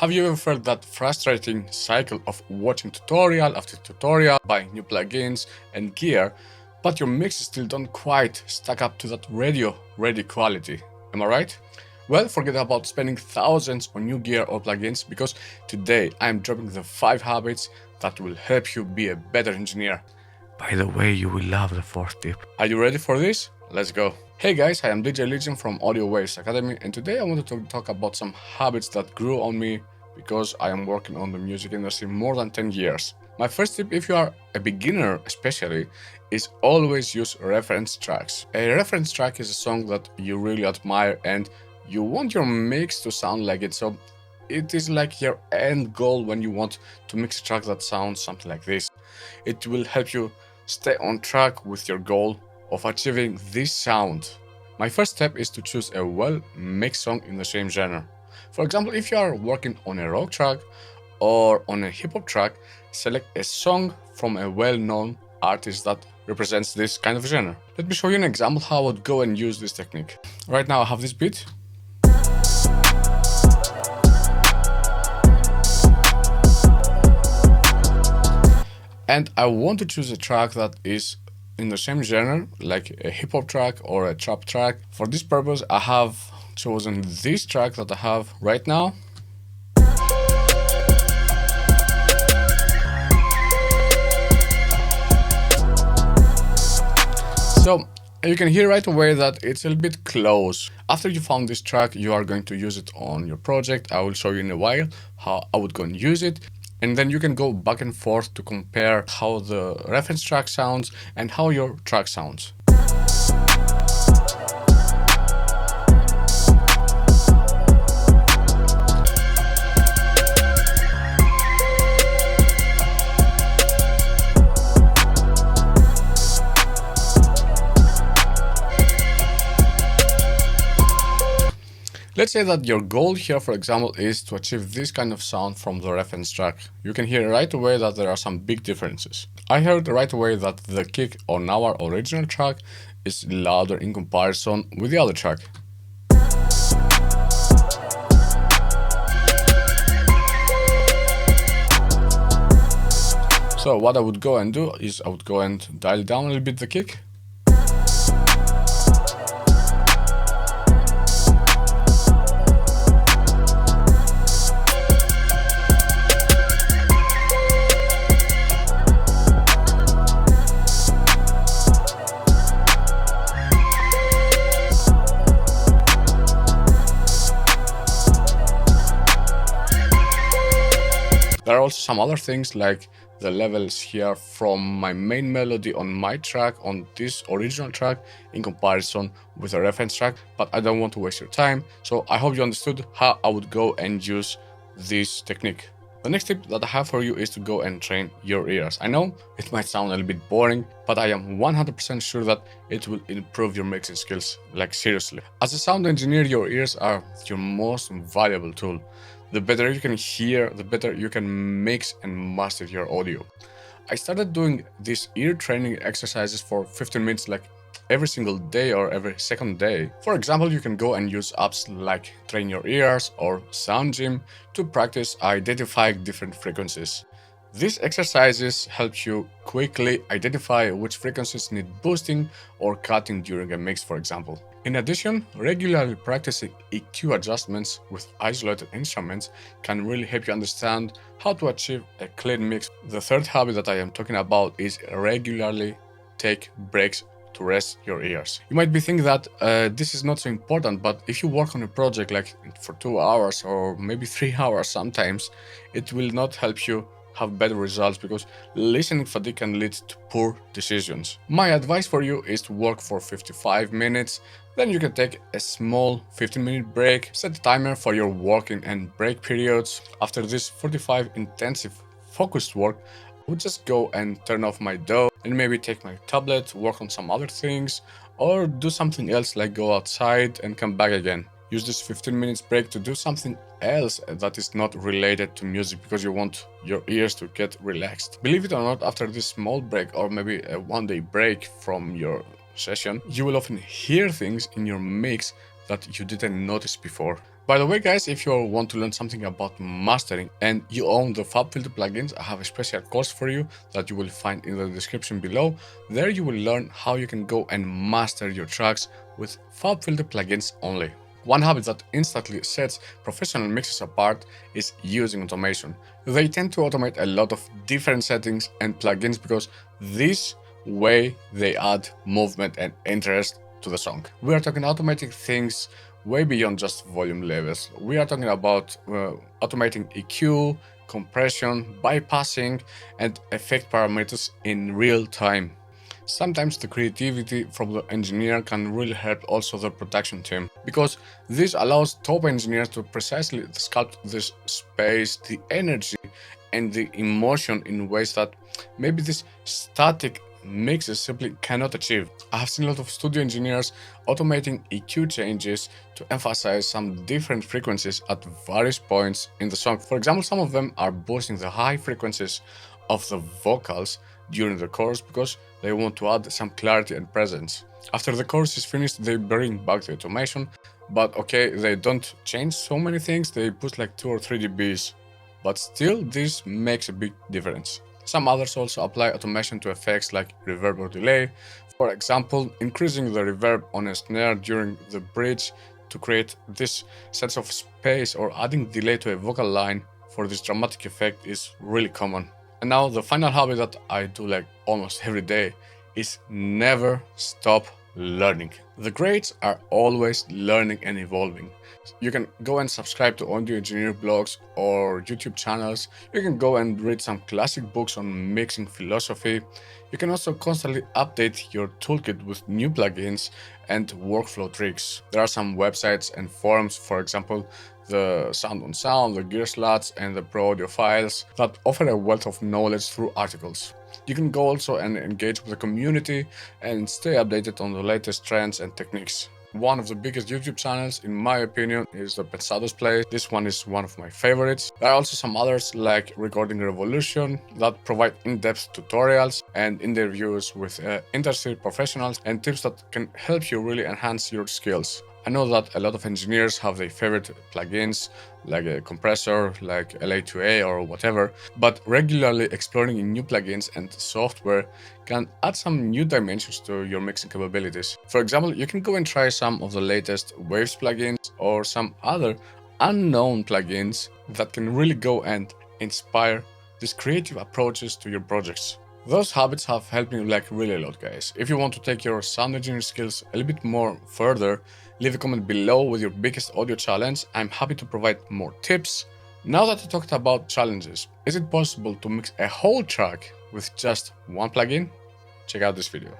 Have you ever felt that frustrating cycle of watching tutorial after tutorial, buying new plugins and gear, but your mixes still don't quite stack up to that radio-ready quality? Am I right? Well, forget about spending thousands on new gear or plugins because today I'm dropping the 5 habits that will help you be a better engineer. By the way, you will love the fourth tip. Are you ready for this? Let's go. Hey guys, I am DJ Legion from Audio Waves Academy, and today I wanted to talk about some habits that grew on me because I am working on the music industry more than 10 years. My first tip, if you are a beginner especially, is always use reference tracks. A reference track is a song that you really admire and you want your mix to sound like it, so it is like your end goal when you want to mix a track that sounds something like this. It will help you stay on track with your goal of achieving this sound. My first step is to choose a well-mixed song in the same genre. For example, if you are working on a rock track or on a hip-hop track, select a song from a well-known artist that represents this kind of genre. Let me show you an example how I would go and use this technique. Right now I have this beat. And I want to choose a track that is in the same genre, like a hip-hop track or a trap track. For this purpose, I have chosen this track that I have right now. So you can hear right away that it's a little bit close. After you found this track, you are going to use it on your project. I will show you in a while how I would go and use it. And then you can go back and forth to compare how the reference track sounds and how your track sounds. Let's say that your goal here, for example, is to achieve this kind of sound from the reference track. You can hear right away that there are some big differences. I heard right away that the kick on our original track is louder in comparison with the other track. So what I would go and do is I would go and dial down a little bit the kick. There are also some other things like the levels here from my main melody on my track, on this original track, in comparison with the reference track, but I don't want to waste your time, so I hope you understood how I would go and use this technique. The next tip that I have for you is to go and train your ears. I know it might sound a little bit boring, but I am 100% sure that it will improve your mixing skills, like seriously. As a sound engineer, your ears are your most valuable tool. The better you can hear, the better you can mix and master your audio. I started doing these ear training exercises for 15 minutes like every single day or every second day. For example, you can go and use apps like Train Your Ears or Sound Gym to practice identifying different frequencies. These exercises help you quickly identify which frequencies need boosting or cutting during a mix, for example. In addition, regularly practicing EQ adjustments with isolated instruments can really help you understand how to achieve a clean mix. The third habit that I am talking about is regularly take breaks to rest your ears. You might be thinking that this is not so important, but if you work on a project like for 2 hours or maybe 3 hours sometimes, it will not help you have better results because listening fatigue can lead to poor decisions. My advice for you is to work for 55 minutes, then you can take a small 15-minute break, set a timer for your working and break periods. After this 45 intensive focused work, I would just go and turn off my DAW and maybe take my tablet, work on some other things, or do something else like go outside and come back again. Use this 15 minutes break to do something else that is not related to music because you want your ears to get relaxed. Believe it or not, after this small break or maybe a one-day break from your session, you will often hear things in your mix that you didn't notice before. By the way, guys, if you want to learn something about mastering and you own the FabFilter plugins, I have a special course for you that you will find in the description below. There you will learn how you can go and master your tracks with FabFilter plugins only. One habit that instantly sets professional mixers apart is using automation. They tend to automate a lot of different settings and plugins because this way they add movement and interest to the song. We are talking automating things way beyond just volume levels. We are talking about automating EQ, compression, bypassing, and effect parameters in real time. Sometimes the creativity from the engineer can really help also the production team, because this allows top engineers to precisely sculpt this space, the energy, and the emotion in ways that maybe this static mixes simply cannot achieve. I have seen a lot of studio engineers automating EQ changes to emphasize some different frequencies at various points in the song. For example, some of them are boosting the high frequencies of the vocals during the chorus because they want to add some clarity and presence. After the chorus is finished, they bring back the automation, but okay, they don't change so many things, they put like 2 or 3 dBs. But still, this makes a big difference. Some others also apply automation to effects like reverb or delay. For example, increasing the reverb on a snare during the bridge to create this sense of space, or adding delay to a vocal line for this dramatic effect is really common. And now the final habit that I do like almost every day is never stop learning. The greats are always learning and evolving. You can go and subscribe to audio engineer blogs or YouTube channels. You can go and read some classic books on mixing philosophy. You can also constantly update your toolkit with new plugins and workflow tricks. There are some websites and forums, for example, the Sound on Sound, the Gearslutz, and the Pro Audio Files, that offer a wealth of knowledge through articles. You can go also and engage with the community and stay updated on the latest trends and techniques. One of the biggest YouTube channels, in my opinion, is the Pensados Play. This one is one of my favorites. There are also some others like Recording Revolution that provide in-depth tutorials and interviews with industry professionals and tips that can help you really enhance your skills. I know that a lot of engineers have their favorite plugins, like a compressor, like LA2A or whatever, but regularly exploring new plugins and software can add some new dimensions to your mixing capabilities. For example, you can go and try some of the latest Waves plugins or some other unknown plugins that can really go and inspire these creative approaches to your projects. Those habits have helped me like really a lot, guys. If you want to take your sound engineering skills a little bit more further, leave a comment below with your biggest audio challenge. I'm happy to provide more tips. Now that I talked about challenges, is it possible to mix a whole track with just one plugin? Check out this video.